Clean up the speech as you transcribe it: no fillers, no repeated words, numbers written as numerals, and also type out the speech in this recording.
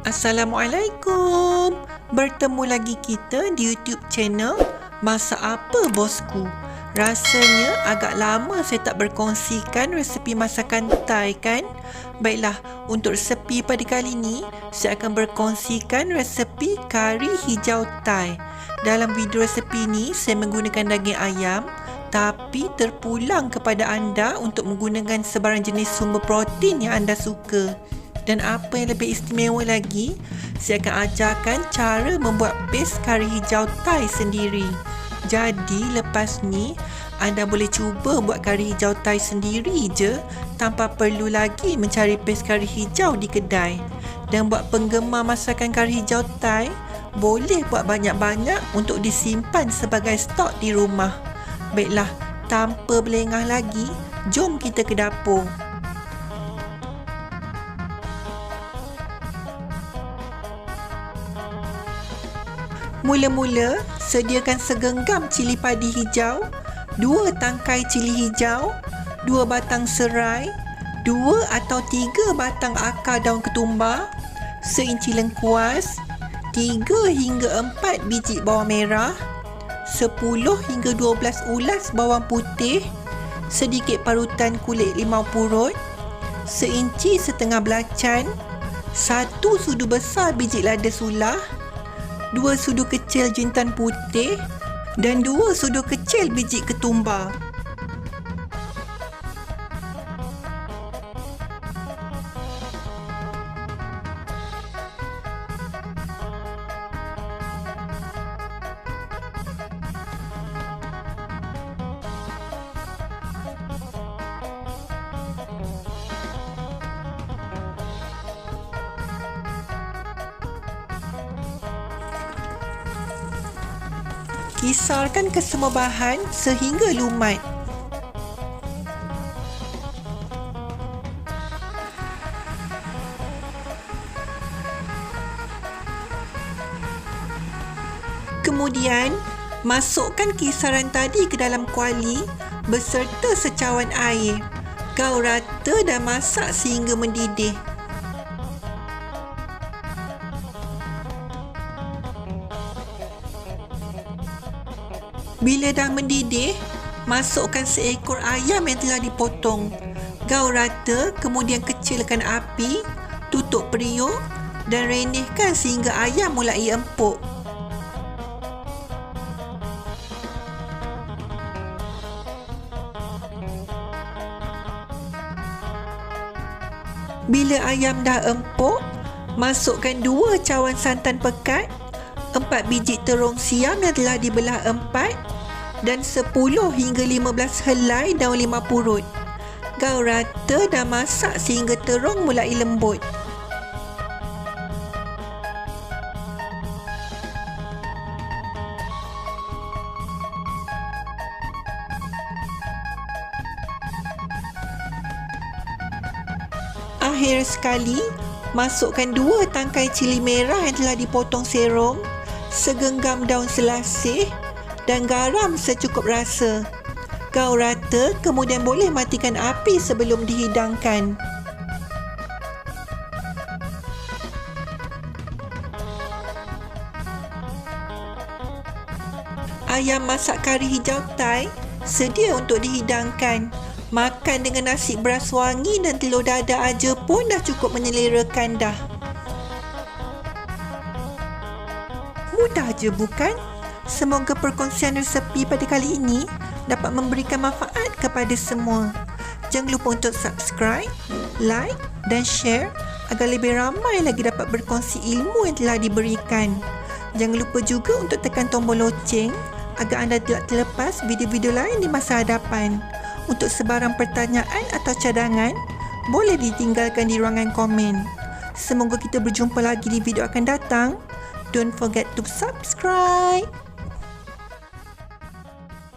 Assalamualaikum. Bertemu lagi kita di YouTube channel Masak Apa Bosku. Rasanya agak lama saya tak berkongsikan resepi masakan Thai kan? Baiklah, untuk resepi pada kali ini saya akan berkongsikan resepi kari hijau Thai. Dalam video resepi ini saya menggunakan daging ayam, tapi terpulang kepada anda untuk menggunakan sebarang jenis sumber protein yang anda suka. Dan apa yang lebih istimewa lagi, saya akan ajarkan cara membuat paste kari hijau Thai sendiri. Jadi lepas ni, anda boleh cuba buat kari hijau Thai sendiri je tanpa perlu lagi mencari paste kari hijau di kedai. Dan buat penggemar masakan kari hijau Thai, boleh buat banyak-banyak untuk disimpan sebagai stok di rumah. Baiklah, tanpa berlengah lagi, jom kita ke dapur. Mula-mula, sediakan segenggam cili padi hijau, 2 tangkai cili hijau, 2 batang serai, 2 atau 3 batang akar daun ketumbar, seinci lengkuas, 3 hingga 4 biji bawang merah, 10 hingga 12 ulas bawang putih, sedikit parutan kulit limau purut, seinci setengah belacan, 1 sudu besar biji lada sulah, 2 sudu kecil jintan putih dan 2 sudu kecil biji ketumbar. Kisarkan kesemua bahan sehingga lumat. Kemudian, masukkan kisaran tadi ke dalam kuali beserta secawan air. Gaul rata dan masak sehingga mendidih. Bila dah mendidih, masukkan seekor ayam yang telah dipotong. Gaul rata, kemudian kecilkan api, tutup periuk dan renihkan sehingga ayam mulai empuk. Bila ayam dah empuk, masukkan 2 cawan santan pekat, 4 biji terung siam yang telah dibelah 4 dan 10 hingga 15 helai daun limau purut. Gaul rata dan masak sehingga terung mulai lembut. Akhir sekali, masukkan 2 tangkai cili merah yang telah dipotong serong, segenggam daun selasih dan garam secukup rasa. Gaul rata, kemudian boleh matikan api sebelum dihidangkan. Ayam masak kari hijau Thai sedia untuk dihidangkan. Makan dengan nasi beras wangi dan telur dadah aja pun dah cukup menyelerakan dah. Mudah je bukan? Semoga perkongsian resepi pada kali ini dapat memberikan manfaat kepada semua. Jangan lupa untuk subscribe, like dan share agar lebih ramai lagi dapat berkongsi ilmu yang telah diberikan. Jangan lupa juga untuk tekan tombol loceng agar anda tidak terlepas video-video lain di masa hadapan. Untuk sebarang pertanyaan atau cadangan, boleh ditinggalkan di ruangan komen. Semoga kita berjumpa lagi di video akan datang. Don't forget to subscribe.